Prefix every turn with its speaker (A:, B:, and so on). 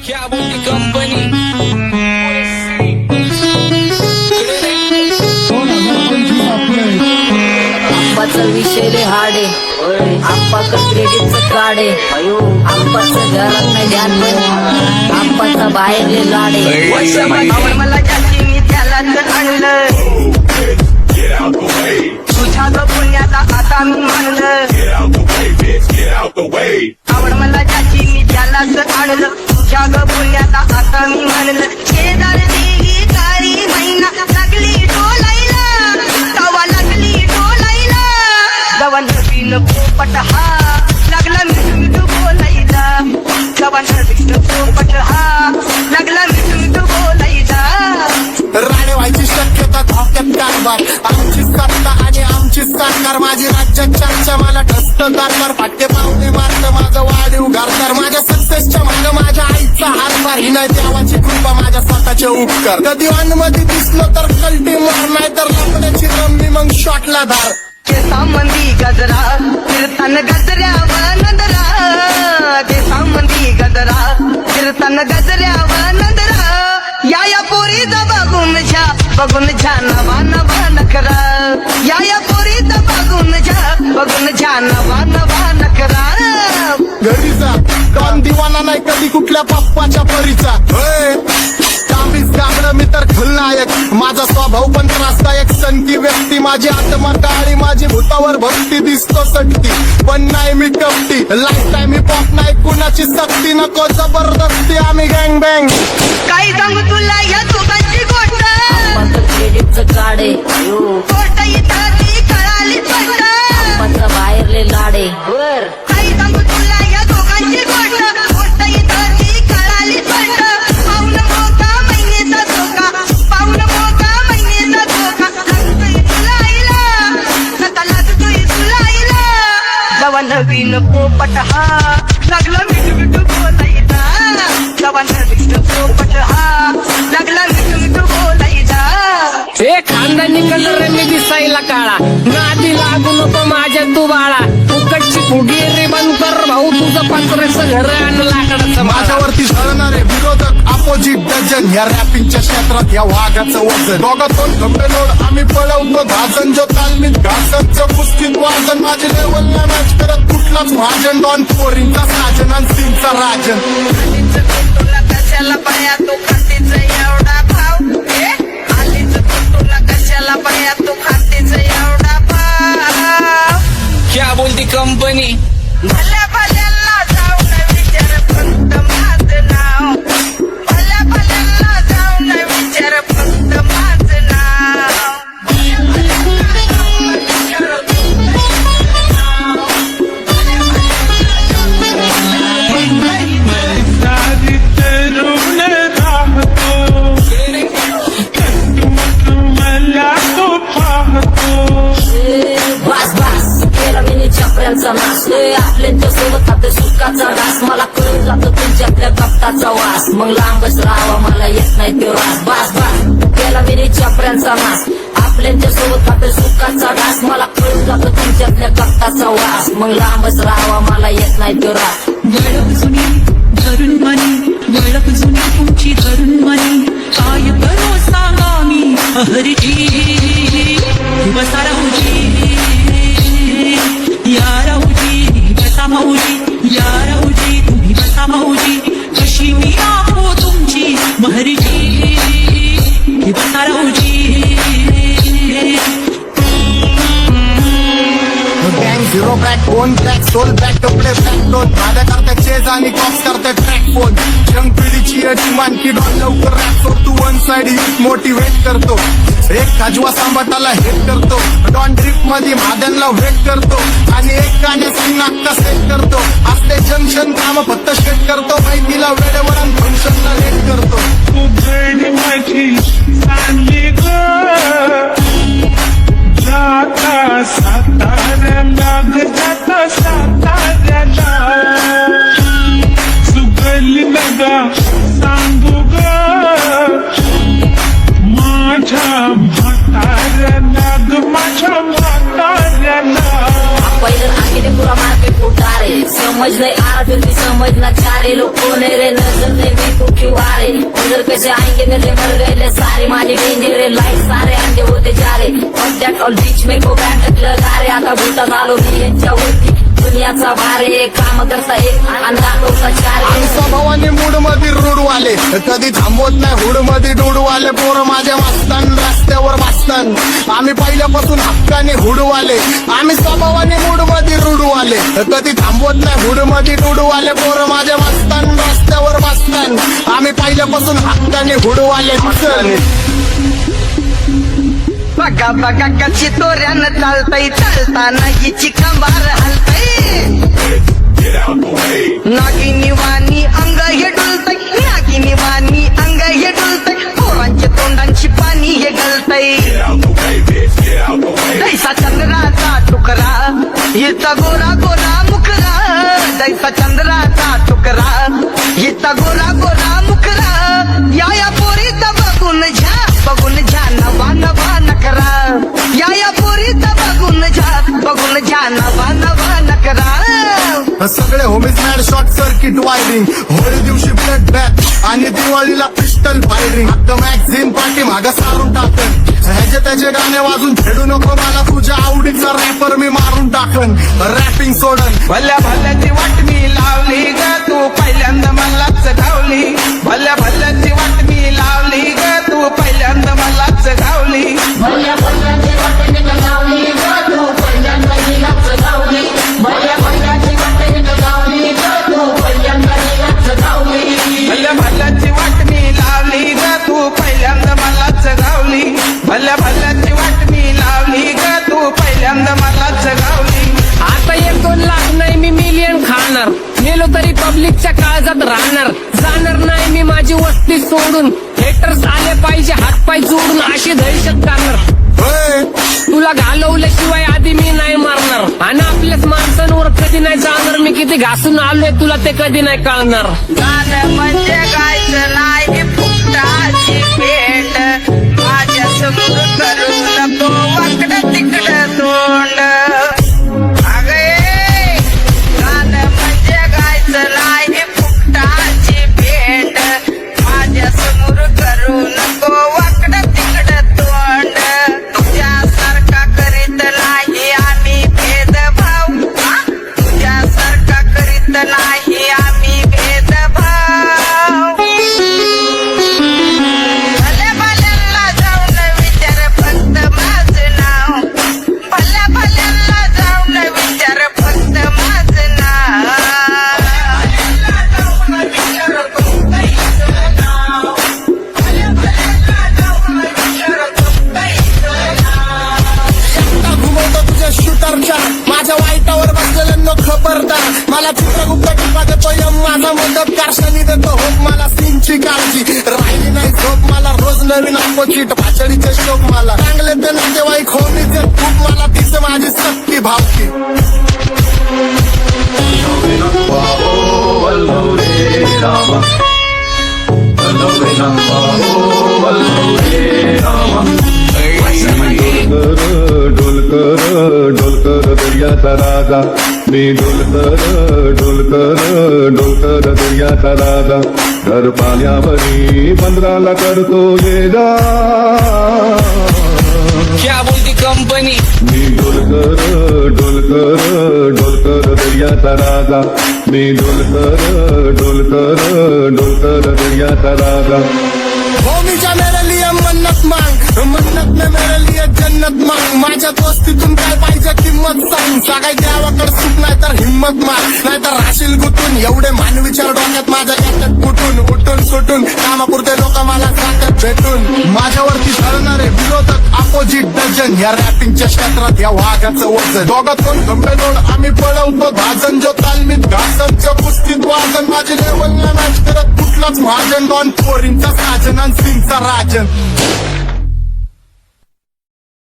A: क्या बोलती कंपनी
B: आंबाचा विषय लय हार्ड आहे. आंबाचं क्रेडिटचं कार्ड आहे. आंबाचं घरात नाही ध्यान पण आंबाचा बाहेर लय लाड आहे.
C: मला ज्याची मी त्यालाच आणलं, तुझ्या ग पुण्याचा आता मी मानलं. आवड मला ज्याची मी त्यालाच आणलं, तुझ्या ग पुण्याचा आता मी मानलं. शेजार देगी काळी महिना लागली डोलायला, तवा लागली डोलायला. जवा नवीन पोपट हा लागला मिठू बोलायला, जवा नवीन पोपट हा लागला मिठू बोलायला.
D: राणे व्हायची शक्यता धोक्यात कारभार, आमची सत्ता आणि आमची सरकार. माझी राज्यात चर्चा मला ठसत कारभार. फाटे पावले मारत माझं वाढीव घरदार. माझ्या सक्सेसच्या मागं माझ्या आईचा हातभार. ही नाही देवाची कृपा माझ्या स्वतःचे उपकार. कधी मध्ये दिसलो तर कल्टी मार, नाही तर लपण्याची रमणी मग शॉटला धार.
C: केसांमंदी गजरा फिरताना गजऱ्यावर नजरा, केसांमंदी गजरा फिरताना गजऱ्यावर नजरा. या पोरीचा बघून झा नवा नवा नखरा. या पोरीचा बघून झा नवा नवा नखरा.
D: घरीचा डॉन दिवाना नाही कधी कुठल्या पप्पाच्या परीचा. कामीच गाबडं मी तर खलनायक. माझा स्वभाव पण त्रासदायक. सनकी व्यक्ती माझी आत्मा काळी, माझी भूतावर भक्ती दिसतो सटकी, पण नाही मी कपटी. लाईफ टाईम मी पॉप नाही कुणाची सक्ती. नको जबरदस्ती आम्ही गँग बँग.
C: काही सांगू तुला या दोघांची गोष्ट,
B: आंबाचं क्रेडिटचं कार्ड आहे.
C: गोष्ट इथं ती कळाली स्पष्ट.
B: आंबाचा बाहेर लय लाड आहे.
C: काही सांगू तुला या दोघांची गोष्ट, गोष्ट इथं ती कळाली स्पष्ट. पाऊन मोका महिनेचा धोका, पाऊन मोका महिनेचा धोका. लागतोय तुला आईला, नका लागतोय तुला आईला. जवा नवीन पोपट हा लागला मिठू मिठू बोलायचा, जवा नवीन पोपट हा लागला मिठू मिठू बोलायचा.
A: हे खानदानी कलर मी दिसायला काळा, नादी लागू नको माझ्या तू बाळा. उकडची फुगी रे बंद कर भाऊ, तुझं पत्राचं घर आणि लाकडाचं माझा.
D: माझ्यावरती झळणारे विरोधक अपोजिट डझन. या रॅपिंगच्या क्षेत्रात या वाघाचं वजन. दोघातून खंबे लोड आम्ही पळवतो धाजन. जो तालमीत घासांचं कुस्तीत वाजन. माझे लेवल नाही मॅच करत कुठलाच भाजन. डॉन पोरींचा साजन आणि सीनचा राजन.
C: तुला कशाला पाया तू खातीच एवढा भाव, आलीच तुला कशाला पाया तू खातीच एवढा भाव.
A: क्या बोलती कंपनी
C: भल्या भल्यांना जाऊन विचार फक्त माझं नाव, भल्या भल्यांना जाऊन विचार फक्त माझं नाव.
E: सारी तरुण राहतो, मला तो पाहतो.
B: बास बास केला मी चपऱ्यांचा नाश. आपल्यांच्या सोबत खाते सुखाचा घास. मला कळून जातो तुमच्यातल्या कपटाचा वास. मग लांबच राहावा मला येत नाही तो रास. बास बास केला मी चपऱ्यांचा नाश. आपल्यांच्या सोबत खाते सुखाचा घास. मला कळून जातो तुमच्यातल्या कपटाचा वास. मग लांबच राहावा मला येत नाही तो रास.
F: वळप जुनी धरून मनी, वळप जुनी तुमची धरून मनी. काय करो सांगा मी हरजी बसा राहूजी, या राहूजी बसा भाऊजी, या राहूजी तुम्ही बसा भाऊजी. कशी मी आहो तुमची महरजी बसा राहूजी.
D: गँग zero back phone track soul back to play back दोन. माझ्या करता चेज आणि कॉप्स करता ट्रॅक फोन. जंग पिढीची अडीमान की डॉन लवकर रॅप सोड. तू वन साइड युथ मोटिवेट करतो. एक खाजवा सांबाटाला हेट करतो. डॉन ड्रिप मध्ये महाद्यांना वेट करतो. आणि एक गाण्याची नाक्का सेट करतो. असते जंक्शन काम फक्त शेट करतो. माहितीला वेळेवर आणि फंक्शनला लेट करतो.
E: तू गड माझी चालली ग, जाता साताऱ्याला ग, जाता साताऱ्याला. सुगली नगा सांगू ग माझ्या म्हाताऱ्याला ग, माझ्या म्हाताऱ्याला.
B: पहिलं आखिरी पुरा मार्केट उतारे. समज नाही आठ समज ना चारे लोक रे नजर नाही गिने ले मर गए ले सारे माझे डेंजर रे लाईट सारे अंडे होते जा रे ऑन दॅट ऑल बीच में को बॅट लगा रे आता भूता झालो मी यांच्यावरती दुनियाचा भारे काम करता एक अंधारोचा चार
D: आणि स्वभावाने मूड मध्ये रूडवाले कधी थांबवत नाही हुड मध्ये डुडवाले पोरं माझ्या मस्तान रस्त्यावर बसतान आम्ही पहिल्यापासून हक्काने हुडवाले आम्ही स्वभावाने मूड मध्ये रूडवाले कधी थांबवत नाही हुड मध्ये डुडवाले पोरं माझ्या मस्तान रस्त्यावर बसतान आम्ही पहिल्यापासून हक्काने हुडवाले
C: बघा बघा कशी तोऱ्यानं चालतय चालताना हिची कंबार हलतय नागिनी वाणी अंग हे डुलतय नागिनी वाणी अंग हे डुलतय पोरांच्या तोंडांची पाणी हे गलतय दैसा चंद्राचा तुकडा हिचा गोरा गोरा मुखरा दैसा चंद्राचा तुकडा हिचा गोरा गोरा मुखरा या पोरीचा बघून झा नवा नवा नकरा या पोरीचा बघून झा नवा नवा नकरा
D: सगळे homies mad short circuit wiring Holi दिवशी ब्लड बॅथ आणि दिवाळीला पिस्टल फायरिंग हक्क मॅगझिन पाठी मागं सारून टाकन ह्याचे त्याचे गाणे वाजून खेळू नको मला तुझ्या आवडीचा रॅपर मी मारून टाकन रॅपिंग सोडन
E: भल्या भल्याची वाट मी लावली ग तू पहिल्यांदा मलाच गावली भल्या भल्याची वाट मी लावली ग तू पहिल्यांदा मलाच गावली
B: भल्या भल्याची वाटेने गावली ग तू पहिल्यांदा हिलाच गावली भल्या भल्याची वाटेने गावली ग तू पहिल्यांदा हिलाच गावली
E: भल्या भल्याची वाट मी लावली ग तू पहिल्यांदा मलाच गावली भल्या भल्याची वाट मी लावली ग तू पहिल्यांदा मलाच गावली
A: आता 1-2 लाख नाही मी मिलियन खाणार मेलो तरी पब्लिकच्या काळजात राहणार जाणार नाही मी माझी वस्ती सोडून हेटर्स आले पाहिजे हातपाय जोडून अशी दहशत करणार
D: होय
A: तुला घालवल्याशिवाय आधी मी नाही मारणार आणि आपल्याच माणसांवर कधी नाही जाणार मी किती घासून आलोय तुला ते कधी नाही कळणार
C: गाणं म्हणजे गायचं नाही फुकटाची भेट माझ्या समोर करू नको वाकडं तिकडं तोंड अगे गाणं म्हणजे गायचं नाही फुकटाची भेट माझ्या समोर करू नको वाकडं तिकडं तोंड तुझ्यासारखा करीत नाही आम्ही भेदभाव तुझ्यासारखा करीत नाही आम्ही भेदभाव भल्या भल्यांना जाऊन विचार फक्त माझं नाव भल्या भल्यांना जाऊन विचार फक्त माझं नाव
D: घुमवतो तुझ्या शूटरच्या माझ्या वाईटावर बसलेल्यांनो खबरदार मला चित्रगुप्त टिपा देतो यम माझा मदतगार शनी देतो होप मला सीनची काळजी राहिली नाही झोप मला रोज नवीन अपोजिट भाचडीचे शोक मला चांगले ते नातेवाईक होमीचे खूप मला तिचं माझी सक्ती भावकी
G: डोलकर दर्याचा राजा मी डोलकर दर्याचा राजा घर पाण्यावरी बंदराला करतो ये जा
A: क्या बोलती कंपनी
G: मी डोलकर दर्याचा राजा मी डोलकर दर्याचा राजा
D: होमीच्या मेरे लिए मन्नत मांग मन्नत में मेरे लिए जन्नत मांग माझ्या दोस्तीतून काय पाहिजे किंमत सांग सगळ्या देवाकडे सुख नाही तर हिंमत माग नाहीतर राशील गुतून एवढे मानविचार डोक्यात माझ्या याच्यात कुठून उठून सुटून कामापुरते लोक मला सांगत भेटून माझ्यावरती ठरणारे विरोधक अपोजिट डझन या रॅपिंगच्या क्षेत्रात या वाघाचं वजन दोघात कोण गंभीर आम्ही पळवतो भाजन जो तालमीत घासनच्या कुस्तीत वाजन माझी लेवल मॅच करत कुठलाच महाजन डॉन पोरींचा साजन आणि सिंगचा राजन